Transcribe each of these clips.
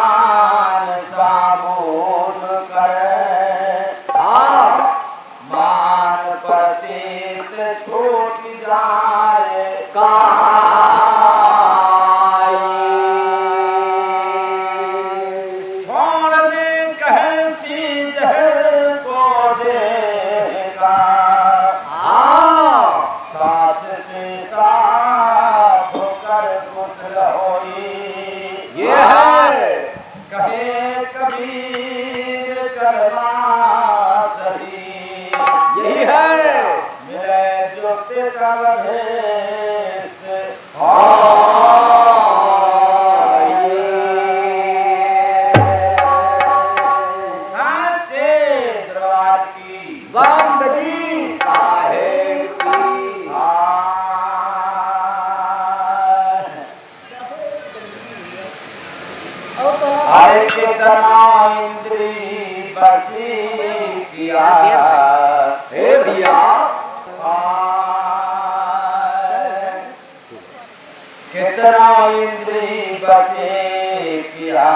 मान साबूत करे, मान प्रतीत छूट जाए छोड़ दे कहे सीध को देगा, साथ से साथ होकर कुशल होई। ये है कहे कबीर करना सही, यही है मिले जो तेरा भेष साचे दरबार की बंदगी साहेब की। हरे कितना इंद्री बसी किया हे भैया, कितना इंद्री बसी किया,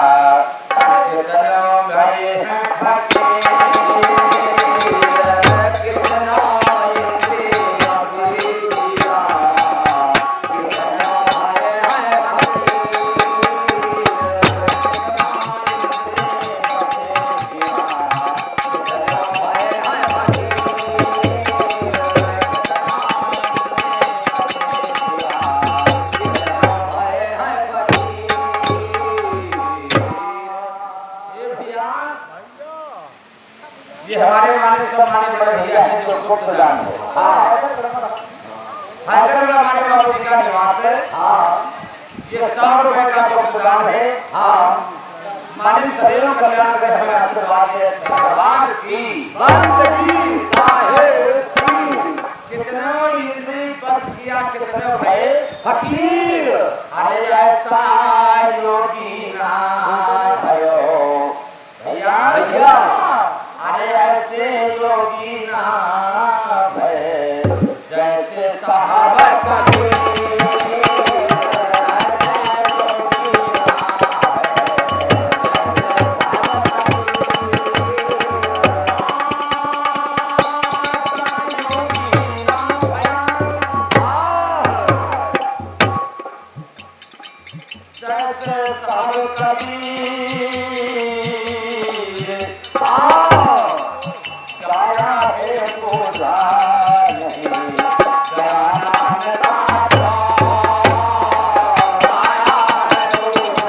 कितना भय है फकीर, कितना इंद्री बसी किया, कितना भय है ये हमारे माने सब माने बड़े भैया हैं जो गुप्त जान है। हैदर में हमारे बाबू जी का निवास है। ये 100 रुपए का गुप्त दान है। माने सदैव कल्याण करे हमें आशीर्वाद दे भगवान की बंदगी साहेब की। कितना इंद्री बस किया, कितना भय फकीर, अरे ऐसा योगी ना भयो भैया भैया, अरे ऐसे योगी ना भय जैसे साहब कबीर, जैसे साहब कबीर गाया है तो जा नहीं, गाया नाम का गाया है तो जा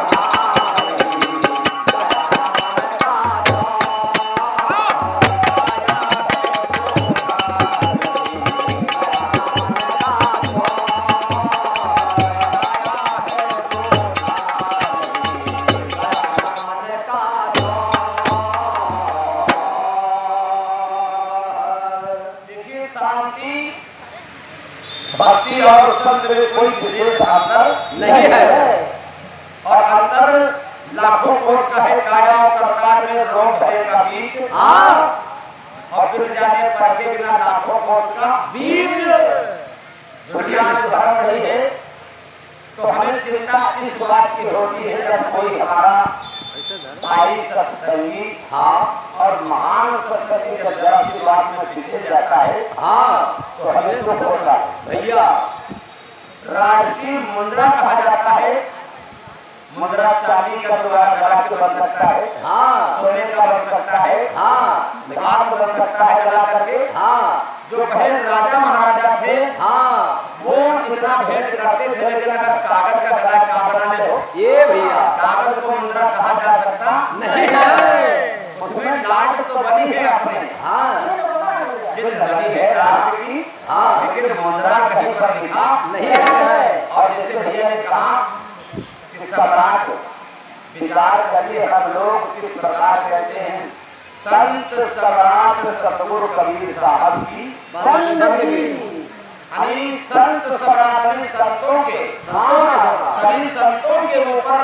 नहीं, भक्ति और संत में कोई विशेष अंतर नहीं है, और अंतर लाखों कोष का है काया और प्रकार में रोग है का बीज, और फिर जाने पर के बिना लाखों कोष का बीज दुनिया में धर्म नहीं है। तो हमें चिंता इस बात की होती है जब कोई हमारा भाई सत्संगी और महान सत्संगी जब जरा सी बात में पीछे जाता है तो हमें दुख होता है भैया। राष्ट्रीय मुद्रा कहा जाता है, मुद्रा चांदी का गला के बन सकता है, सोने का बन सकता है, हाथ बन सकता है गला करके। जो पहले राजा महाराजा थे वो इतना भेंट करते थे, लेकिन अगर कागज का गला क्या बनाने हो ये भैया, कागज को मुद्रा कहा जा सकता नहीं है। उसमें लाट तो बनी है अपने, चिन्ह बनी है राज की, लेकिन मुद्रा कहीं पर लिखा नहीं है। और जैसे भैया ने कहा कि सम्राट विचार करिए हम लोग किस प्रकार कहते हैं, संत सम्राट सतगुरु कबीर साहब की बंदगी। संत सम्राट संतों के सभी संतों के ऊपर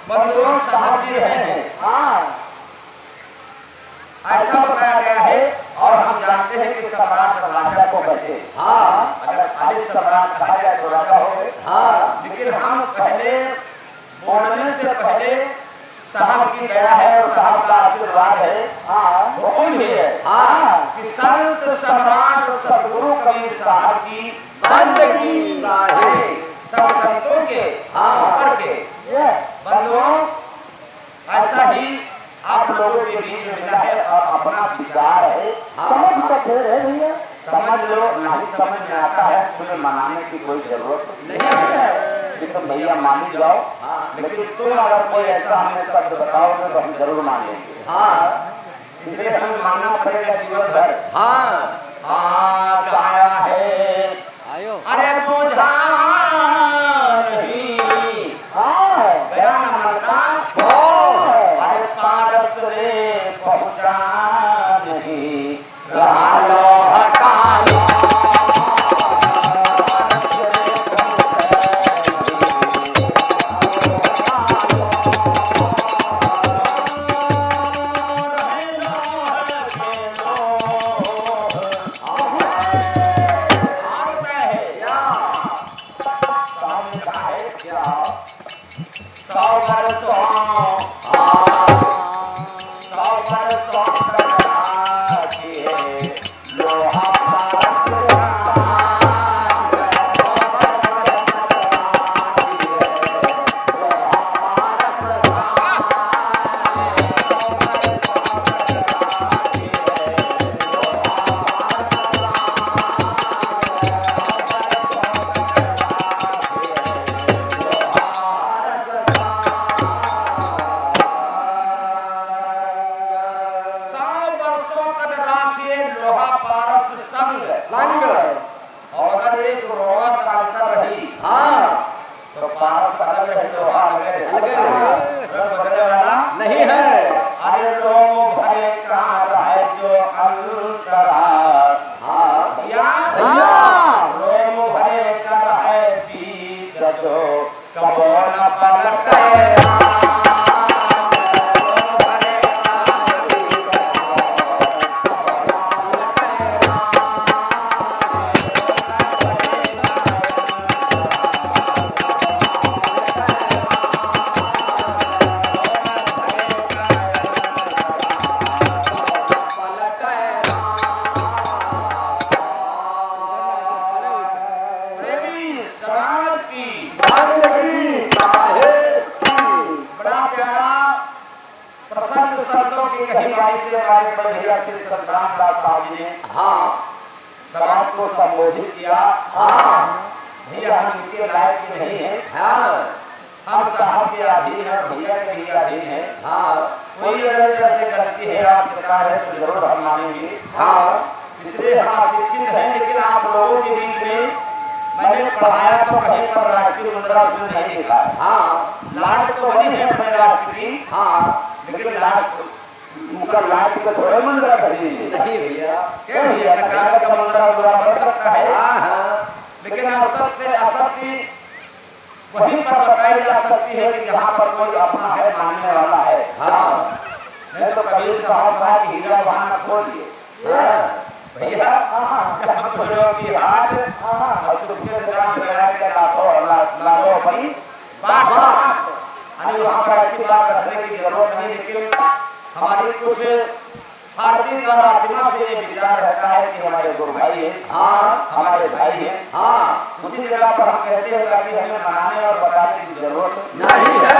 बंदों साहब जी हैं, ऐसा बताया गया है। और हम जानते हैं कि सम्राट राजा को कहते हैं। अगर खाली सम्राट कहा जाए तो राजा हो गए, लेकिन हम पहले बोलने से पहले साहब की दया है और साहब का आशीर्वाद है। हुक्म ही है कि संत सम्राट सदगुरु कबीर साहब की बंदगी है। सब संतों के ऊपर के बंधुओं, ऐसा ही आप लोगों के बीच में मिला है और अपना विचार है। समझ लो, नहीं समझ में आता है तुम्हें मनाने की कोई जरूरत नहीं है, तो भैया मान ही जाओ। लेकिन तुम अगर कोई ऐसा हमें शब्द बताओगे तो हम जरूर मानेंगे। इसलिए हमें मानना पड़ेगा जीवन भर। आया है अरे बुझा नहीं गया न मरना, अरे पारस रे पहुंचा नहीं रहा लोह काला। समाज को संबोधित किया। भैया हम इनके लायक नहीं है, हम साहब के अधीन है, भैया के भी अधीन है। कोई अगर जैसे गलती है आप सरकार है तो जरूर हम मानेंगे। इसलिए हम अशिक्षित हैं, लेकिन आप लोगों के बीच में मैंने पढ़ाया तो कहीं पर राष्ट्रीय मुद्रा उसमें नहीं लिखा। लाट तो बनी है अपने राष्ट्र की, लेकिन लाट उनका लाट का थोड़ा मुद्रा नहीं भैया। क्या भैया नकार का मुद्रा बुरा बन सकता है, लेकिन असत्य वहीं पर बताई जा सकती है कि यहाँ पर कोई अपना है, मानने वाला है। नहीं तो कबीर साहब कहा कि हीरा वहाँ न खोलिए भैया, की हाथ और चुपके से काम लगा के लाखों बड़ी बात वहाँ पर ऐसी बात रखने की जरूरत नहीं। लेकिन हमारी कुछ हार्दिक और आत्मा से ये विचार रहता है कि हमारे गुरु भाई है, हमारे भाई है। उसी जगह पर हम कहते हैं कि हमें मनाने और बताने की जरूरत नहीं है।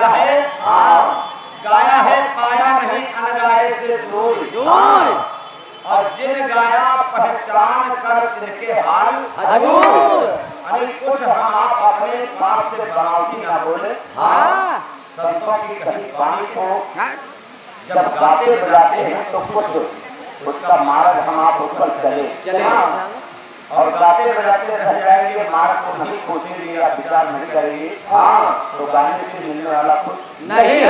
गाया है गाया है पाया नहीं अनगाए से दूर और जिन गाया पहचान कर तिनके हाल हजूर अरे कुछ हम आप अपने पास से बनावटी ना बोले संतों की कहीं वाणी को जब गाते बजाते हैं तो कुछ उसका मार्ग हम आप ऊपर चले और गाते बजाते रह जाएंगे, मार्ग को नहीं खोजेंगे या विचार नहीं करेंगे तो गाने से मिलने वाला कुछ नहीं है।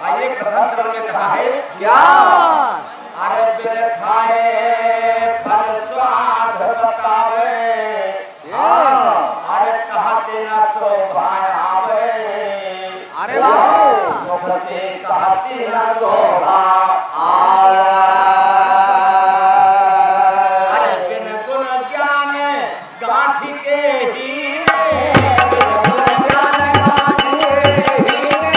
आइए ग्रंथ में कहा है क्या अरे बिन खाए फल स्वाद बतावे अरे कहते न शोभा आवे अरे वाह मुख से कहते न शोभा अरे बिन गुण ज्ञान गांठी के हीरे बिन गुण ज्ञान गांठी के हीरे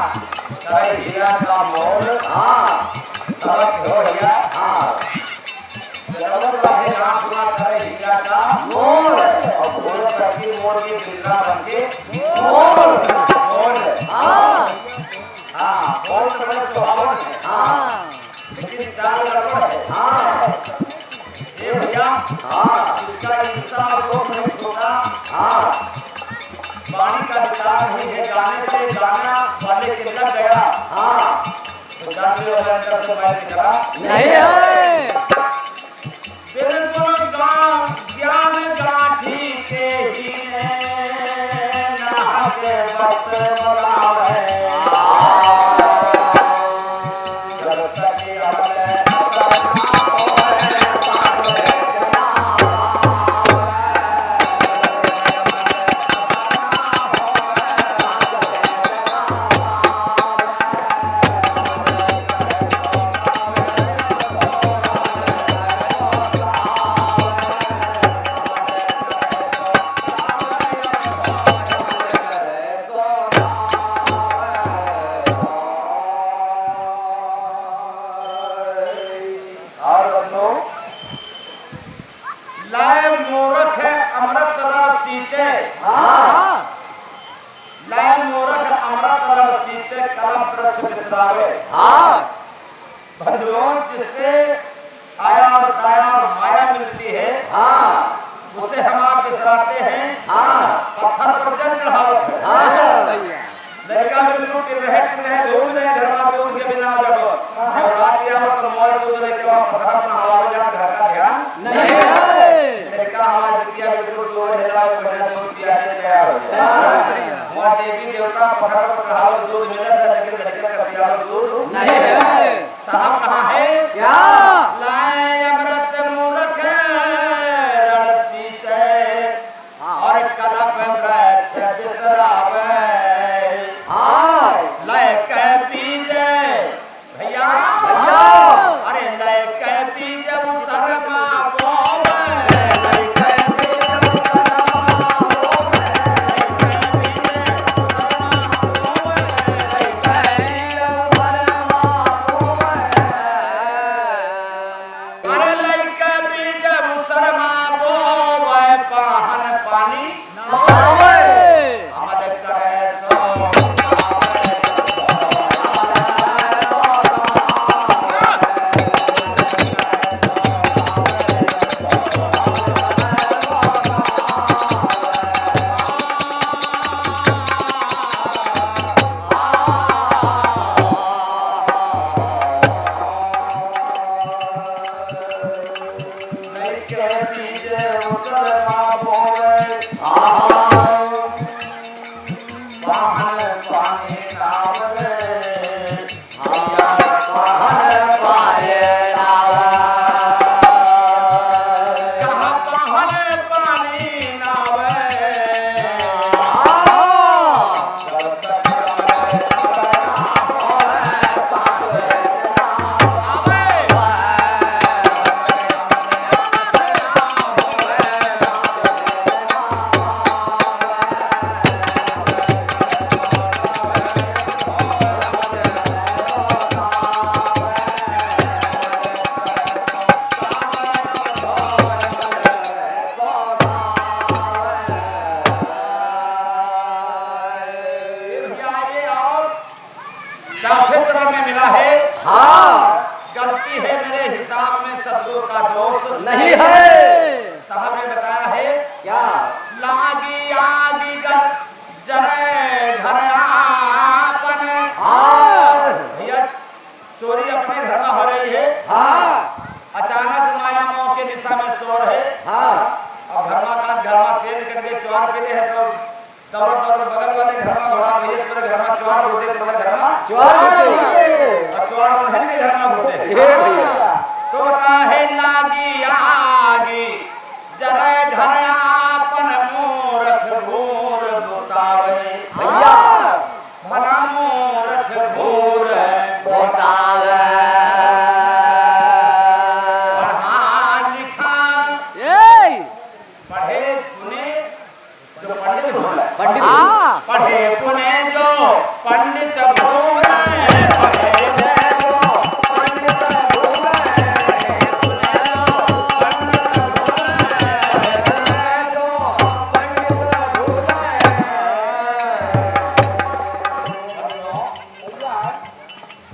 हीरा का मोल सबक हो गया जबर वाहे राम पूरा करे हीरा का मोल और भोल प्रति मोल के बिल्ला बनके मोल मोल मोल तो बड़ा स्वभाव है लेकिन चाल गड़बड़ है ये भैया इसका इंसान को नहीं छोड़ा वाणी का विचार नहीं है, गाने से गाना वाले के लग गया तो गाने वाले अंदर से बाहर निकला नहीं है। बिल्कुल ज्ञान गांठी के हीरे नहा के वक्त बुलावे जब तक अमल लाए मूर्ख अमृत रस सींचे लाए मूर्ख अमृत रस सींचे कलम वृक्ष बितरावे बंधुओं जिससे छाया और काया और माया मिलती है उसे हम आप बिसराते हैं पत्थर पर जल चढ़ावत है लड़का बिल्कुल टिल रहे दूध में धर्मा दूध के बिना जब शिवरात्रि आवत और मौज दूध के बाद पत्थर पर हवा जा घर का ध्यान नहीं है। लड़का हवा जितिया बिल्कुल दूध हेला पहले दूध पिया के तैयार हो जाए वहां देवी देवता पत्थर पर चढ़ावत दूध मिलता है लेकिन लड़के का पिया दूध नहीं है। साहब कहां है क्या लाए अमृत मूर्ख रण सींचे और कलप वृक्ष बिसरावे लय कह पीजे भैया अरे लय कह पीजे शर्मा बोवे लय कह पीजे शर्मा बोवे लय कह पीजे शर्मा बोवे चौथे चरण में मिला है। हाँ गलती है मेरे हिसाब में सदगुरु का दोष नहीं है। साहब ने बताया है क्या? लागी आगी जरे घर आपन। हाँ भैया चोरी अपने घर में हो रही है। हाँ अचानक माया मोह के दिशा में शोर है। हाँ अब घर में शेर करके चोर के लिए है तो दौड़ बगल वाले घर में घोड़ा भैया तुम्हारे घर में चोर घुसे, तुम्हारे घर में चोर घुसे। चोर है नहीं घर में घुसे। हे भैया तो कहे लागी आगी जरे घर आपन मूर्ख घूर बतावे। भैया भला मूर्ख घूर बतावे। पढ़ा लिखा ए पढ़े सुने जो पंडित घूर पंडित। हाँ पढ़े सुने जो पंडित घूर पढ़े जो पंडित घूर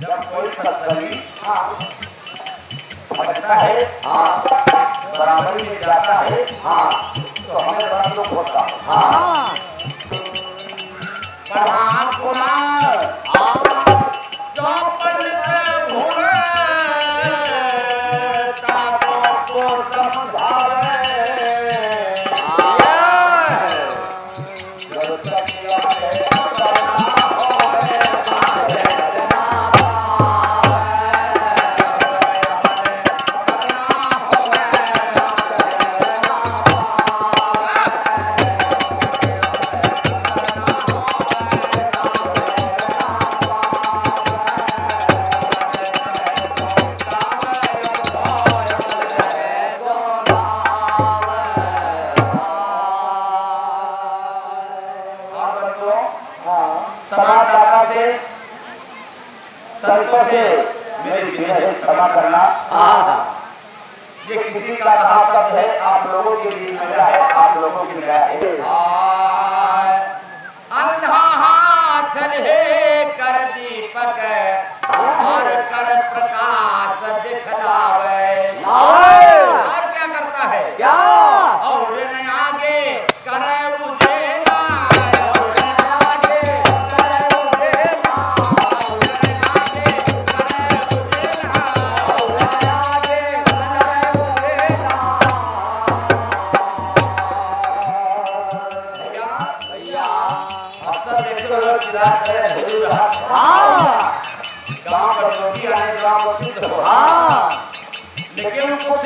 जब कोई सत्संगी पढ़ता है बराबरी में जाता है तो हमें बड़ा दुख होता है। हाँ पढ़ा पुना जो पंडित घूरे ताको को समझावे। जब तक याद समाजदाता से संतों से मेरी विनय है क्षमा करना। ये किसी का कहा शब्द है, आप लोगों के लिए मेरा है, आप लोगों की मेरा है। अंधा हाथ ले कर दीपक और कर प्रकाश दिखलावे। और क्या करता है? क्या? और न आगे करे उजेला। गाँव का रोटी आने गाँव को सिद्ध हो। लेकिन कुछ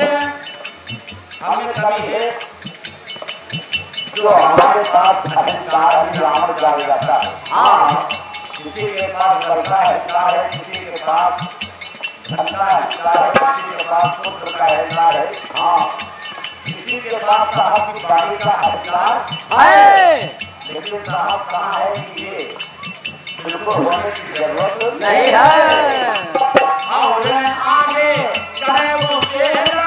हमें कमी है जो हमारे पास अहंकार राम जान जाता है। किसी के पास लड़का अहंकार है, किसी के पास धन का अहंकार है, किसी के पास पुत्र का अहंकार है, किसी के पास साहब की बाड़ी का अहंकार है। लेकिन साहब कहाँ है कि ये बिल्कुल होने की जरूरत नहीं है। और आगे करे वो तेरा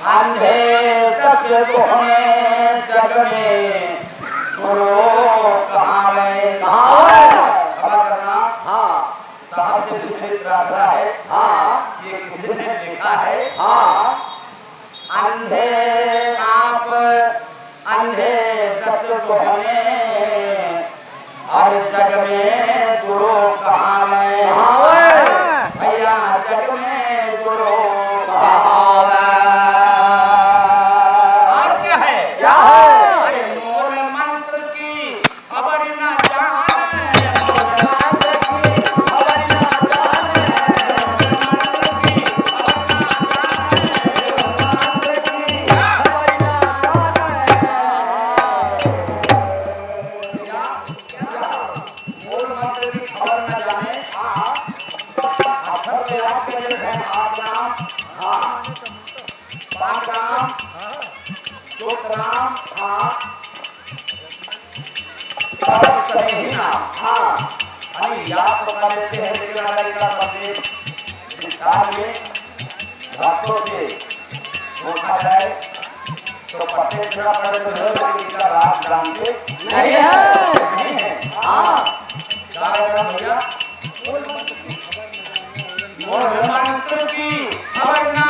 अंधे दस गुणे जग में गुरु कहावे। साहब से लिखित प्रार्थना है। ये किसी ने लिखा है। अंधे आप अंधे दस गुणे और जग में गुरु कहावे। भैया जग में गुरु आपके लिए है आप नाम, हाँ, 5 ग्राम, 2 ग्राम, हाँ, सब सही ही नाम, हाँ, अभी याद तो कर लेते हैं लेकिन अगर इतना पते विस्तार में रातों से देखा जाए तो पते थोड़ा पड़े तो है लेकिन इसका रात जानते नहीं है। नहीं है। हाँ क्या है भैया? और मंत्र की खबर ना